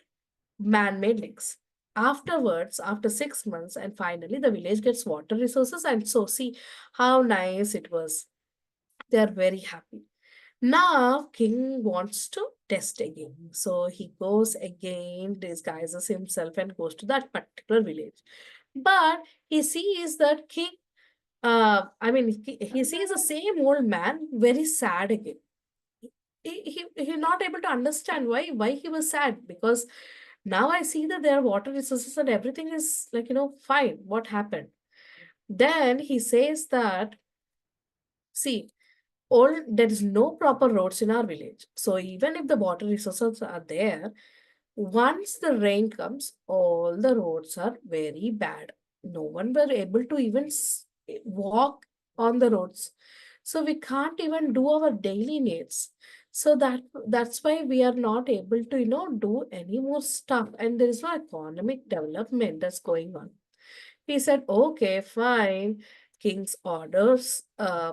man-made lakes. Afterwards, after 6 months, and finally the village gets water resources, and so see how nice it was. They are very happy. Now, king wants to test again. So he goes again, disguises himself, and goes to that particular village. But he sees that king, he sees the same old man very sad again. He not able to understand why he was sad, because now I see that there are water resources and everything is fine. What happened? Then he says that, see, all there is no proper roads in our village. So even if the water resources are there, once the rain comes, all the roads are very bad. No one were able to even walk on the roads. So we can't even do our daily needs. So that's why we are not able to, do any more stuff. And there is no economic development that's going on. He said, okay, fine. King's orders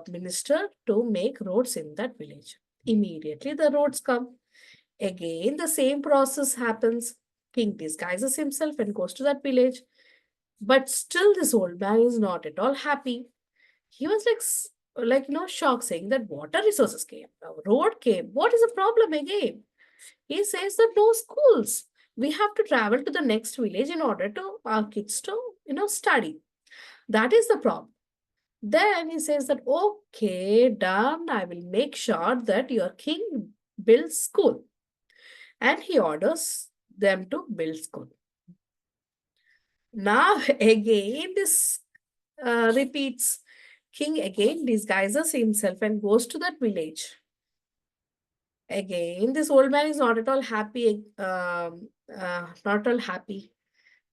minister to make roads in that village. Immediately the roads come. Again, the same process happens. King disguises himself and goes to that village. But still, this old man is not at all happy. He was shocked, saying that water resources came, now road came. What is the problem again? He says that no schools. We have to travel to the next village in order to our kids to study. That is the problem. Then he says that okay, done. I will make sure that your king builds school. and he orders them to build school. Now again this repeats. King again disguises himself and goes to that village. Again, this old man is not at all happy. Not at all happy.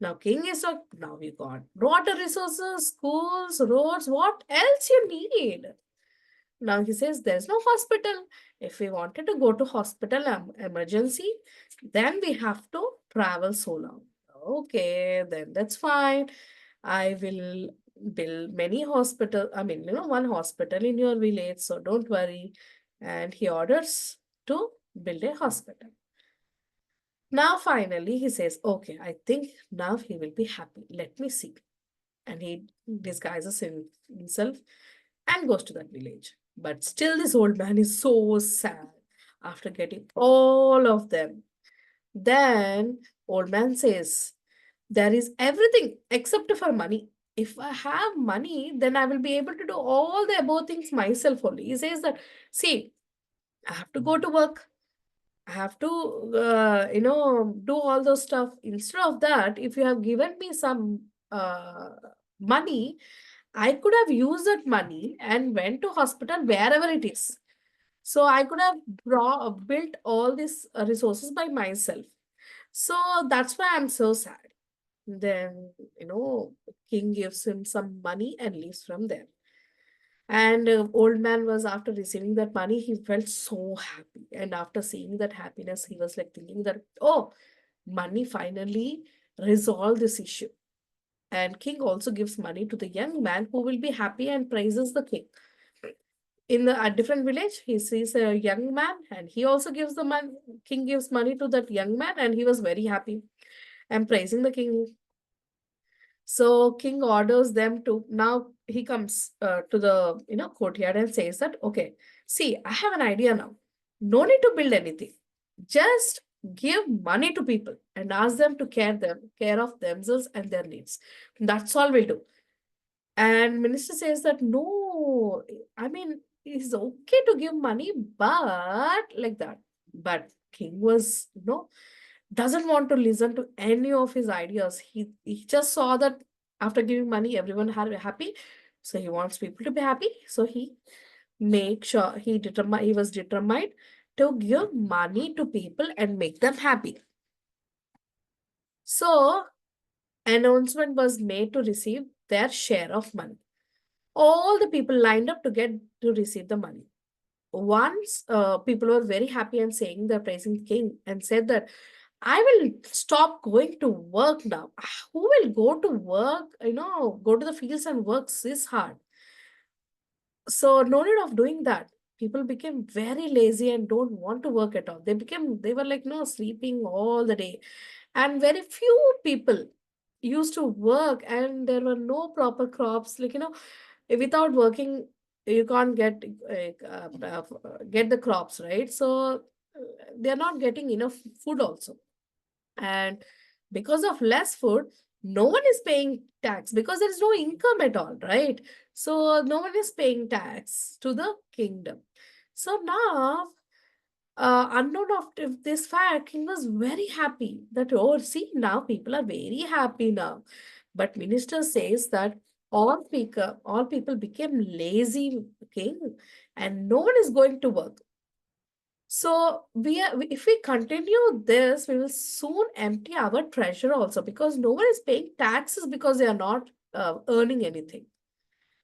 Now, king is like, now we got water resources, schools, roads. What else you need? Now he says there's no hospital. If we wanted to go to hospital emergency, then we have to travel so long. Okay, then that's fine. I will build many hospital. I mean, one hospital in your village, so don't worry. And he orders to build a hospital. Now, finally, he says, okay, I think now he will be happy. Let me see. And he disguises himself and goes to that village. But still, this old man is so sad after getting all of them. Then, old man says, there is everything except for money. If I have money, then I will be able to do all the above things myself only. He says that, see, I have to go to work. I have to, do all those stuff. Instead of that, if you have given me some money, I could have used that money and went to hospital wherever it is. So I could have built all these resources by myself. So that's why I'm so sad. Then, king gives him some money and leaves from there. And old man was, after receiving that money, he felt so happy. And after seeing that happiness, he was like thinking that, oh, money finally resolved this issue. And king also gives money to the young man who will be happy and praises the king. In a different village, he sees a young man and he also gives the money. King gives money to that young man and he was very happy and praising the king. So king orders them to, now he comes to the courtyard and says that, okay, see, I have an idea now. No need to build anything. Just give money to people and ask them to care of themselves and their needs. That's all we'll do. And minister says that, no, I mean, it's okay to give money, but like that. But king was, doesn't want to listen to any of his ideas. He just saw that after giving money, everyone happy. So he wants people to be happy. So he he was determined to give money to people and make them happy. So announcement was made to receive their share of money. All the people lined up to receive the money. Once people were very happy and saying they're praising the king and said that, I will stop going to work now. Who will go to work, go to the fields and work this hard? So no need of doing that. People became very lazy and don't want to work at all. They were like, sleeping all the day. And very few people used to work and there were no proper crops. Like, without working, you can't get the crops, right? So they're not getting enough food also. And because of less food, no one is paying tax because there is no income at all, right? So no one is paying tax to the kingdom. So now, unknown of this fact, king was very happy that, oh, see, now people are very happy now. But minister says that all people became lazy, king, and no one is going to work. So if we continue this, we will soon empty our treasure also, because no one is paying taxes because they are not earning anything.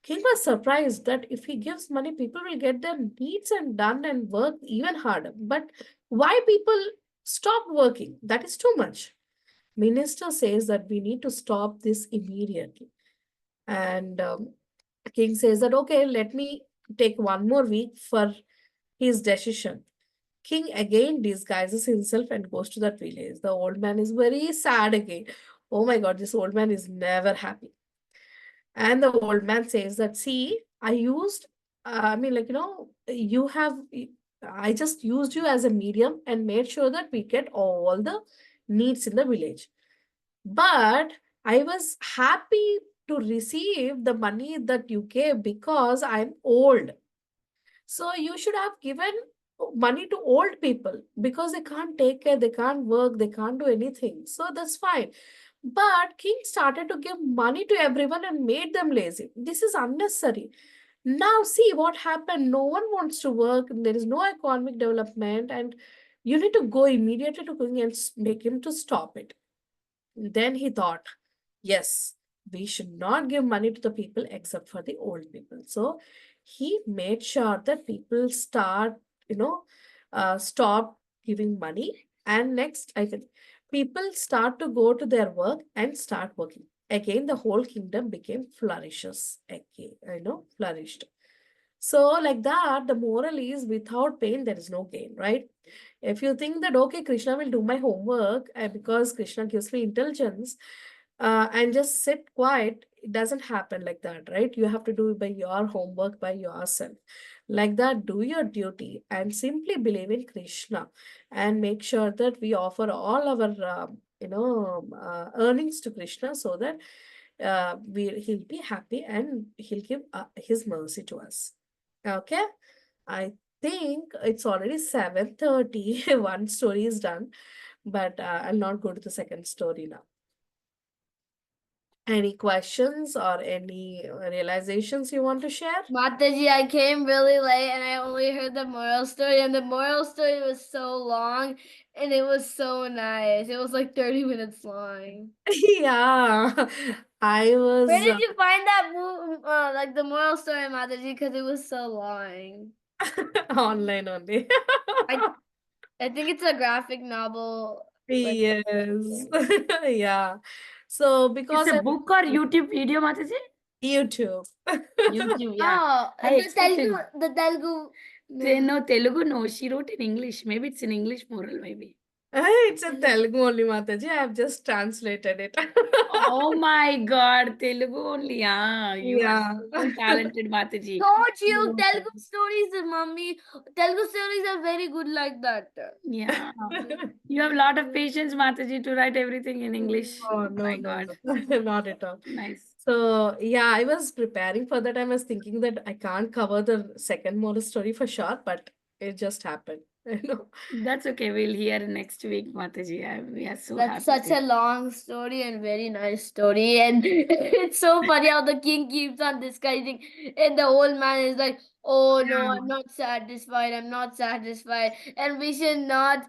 King was surprised that if he gives money, people will get their needs and done and work even harder. But why people stop working? That is too much. Minister says that we need to stop this immediately. And king says that, okay, let me take one more week for his decision. King again disguises himself and goes to that village. The old man is very sad again. Oh my God, this old man is never happy. And the old man says that, see, I just used you as a medium and made sure that we get all the needs in the village. But I was happy to receive the money that you gave because I'm old. So you should have given money to old people because they can't take care, they can't work, they can't do anything. So that's fine. But king started to give money to everyone and made them lazy. This is unnecessary. Now see what happened. No one wants to work. There is no economic development, and you need to go immediately to king and make him to stop it. Then he thought, yes, we should not give money to the people except for the old people. So he made sure that people stop giving money. And next, I think people start to go to their work and start working. Again, the whole kingdom became flourishes. Again, flourished. So, like that, the moral is without pain, there is no gain, right? If you think that, okay, Krishna will do my homework because Krishna gives me intelligence and just sit quiet, it doesn't happen like that, right? You have to do it by your homework by yourself. Like that, do your duty and simply believe in Krishna and make sure that we offer all our, earnings to Krishna so that he'll be happy and he'll give his mercy to us. Okay, I think it's already 7:30. One story is done, but I'll not go to the second story now. Any questions or any realizations you want to share? Mataji, I came really late and I only heard the moral story, and the moral story was so long and it was so nice. It was like 30 minutes long. Yeah, I was Where did you find that like the moral story, Mataji? Because it was so long. online only. I think it's a graphic novel. Yes. Yeah. So It's because a I book or YouTube video, Mataji? YouTube. YouTube, yeah. Oh, I expected. The Telugu. No, Telugu, no. She wrote in English. Maybe it's in English moral, maybe. It's a Telugu only, Mataji. I have just translated it. Oh my God, Telugu only. Yeah, you are Yeah. so talented, Mataji. Told you, No. Telugu stories, mommy. Telugu stories are very good like that. Yeah, you have a lot of patience, Mataji, to write everything in English. Oh, Oh no, my no, God, no. Not at all. nice. So, yeah, I was preparing for that. I was thinking that I can't cover the second moral story for sure, but it just happened. That's okay. We'll hear next week, Mataji. We are so That's happy. such a long story and very nice story. And it's so funny how the king keeps on disguising, and the old man is like, "Oh no, I'm not satisfied. I'm not satisfied." And we should not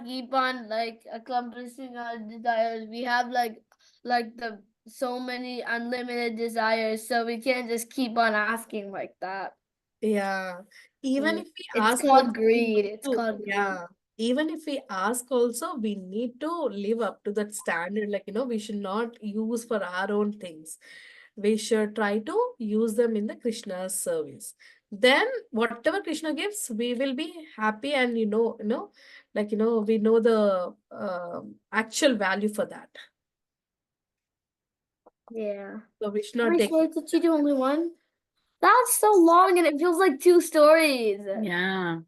keep on like accomplishing our desires. We have like the so many unlimited desires, so we can't just keep on asking like that. Yeah. Even if we It's ask called also, we greed. need It's to, called greed. yeah. Even if we ask also, we need to live up to that standard. Like, we should not use for our own things. We should try to use them in the Krishna's service. Then whatever Krishna gives, we will be happy and we know the actual value for that. Yeah. So we should How not many take stories did you do? Only one? That's so long and it feels like 2 stories. Yeah.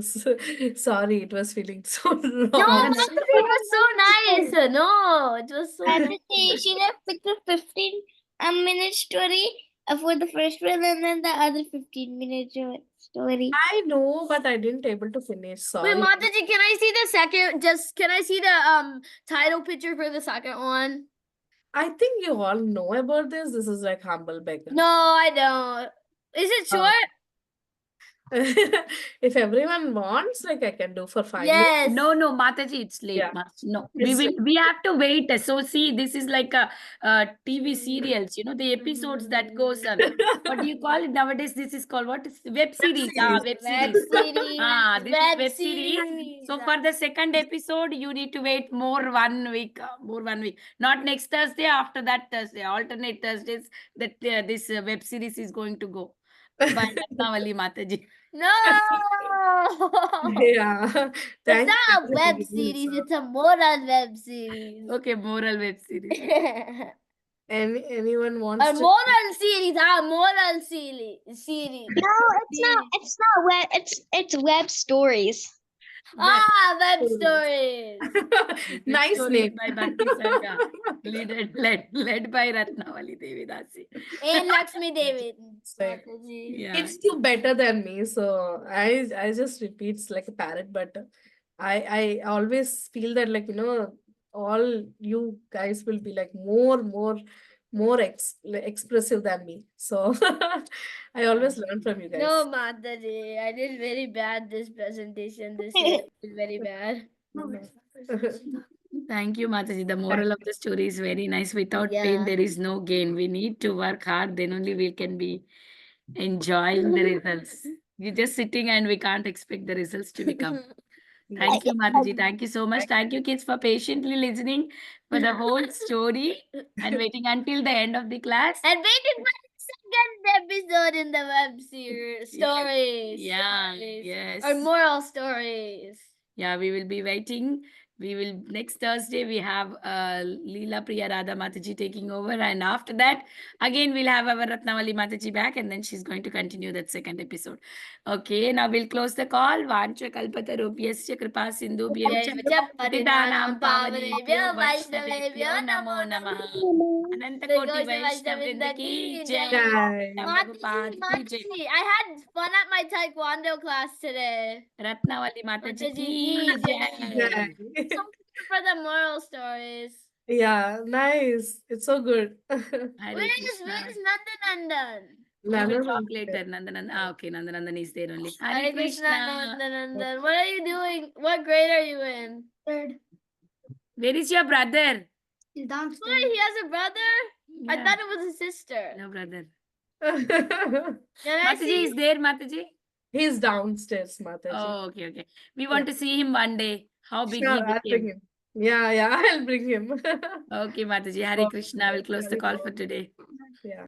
Sorry, it was feeling so No, long. Mataji, it was so nice. No, it was so nice. Mataji, she left like the 15-minute story for the first one, and then the other 15-minute story. I know, but I didn't able to finish. Wait, Sorry. Mataji, can I see the second? Can I see the title picture for the second one? I think you all know about this. This is like humble beggar. No, I don't. Is it Oh. short? If everyone wants, like I can do for 5 minutes. Yes. No, Mataji, it's late. Yeah. No, It's we have to wait. So see, this is like a TV serials, the episodes that goes on. What do you call it nowadays? This is called what? Is web series. series. Web Web series. series. This is Web web series. series. So for the second episode, you need to wait more 1 week. More 1 week. Not next Thursday. After that Thursday, alternate Thursdays. That this web series is going to go by Ratnavail Mataji. No. Yeah. It's Thank not a you for web giving me series, this. it's a moral web series. Okay, moral web series. Anyone wants A to? moral series, moral series. No, it's not. It's not web. It's web stories. Web stories. stories. Web Nice stories name. by Bhakti Saga. led by Ratnavali Devi Dasi. And Lakshmi Devi. Like, Mataji. Yeah. kids do better than me, so I just repeats like a parrot, but I always feel that, like, all you guys will be like more expressive than me. So I always learn from you guys. No, Mataji. I did very bad this presentation this year. I did very bad. Thank you, Mataji. The moral of the story is very nice. Without pain, Yeah. there is no gain. We need to work hard, then only we can be enjoying the results. You're just sitting and we can't expect the results to become. Thank you, Mataji. Thank you so much. Thank you, kids, for patiently listening for the whole story and waiting until the end of the class. And waiting for the second episode in the web series. Stories. Yeah, Stories. yes. Or moral stories. Yeah, we will be waiting. We will next Thursday we have Leela Priya Radha Mataji taking over, and after that again we'll have our Ratnavali Mataji back, and then she's going to continue that second episode. Okay, now we'll close the call. Vancha kalpatarubhyasya kripa sindhubhyam cha patitanam pavanebhyo vaishnavebhyo namo namah. Ananta koti vaishnavinda ki jai. Jai. Mataji, I had fun at my taekwondo class today. Ratnavali Mataji Mataji ki ki jai. Jai. So for the moral stories. Yeah, nice. It's so good. Hare Where's Krishna. Nandanandan? We will Nana, talk later. Nandanandan. Ah, okay. Nandanandan is there only. Hare Hare Krishna. Krishna, Nandanandan. What are you doing? What grade are you in? Third. Where is your brother? He's downstairs. Wait, he has a brother? I Yeah. thought it was a sister. No brother. Can I Mataji see? is there, Mataji? He's downstairs, Mataji. Oh, okay, okay. We want to see him one day. How big Sure, he I'll bring became. him. Yeah, I'll bring him. Okay, Mataji. Hare Okay, Krishna. We'll close the Hare call for today. Yeah.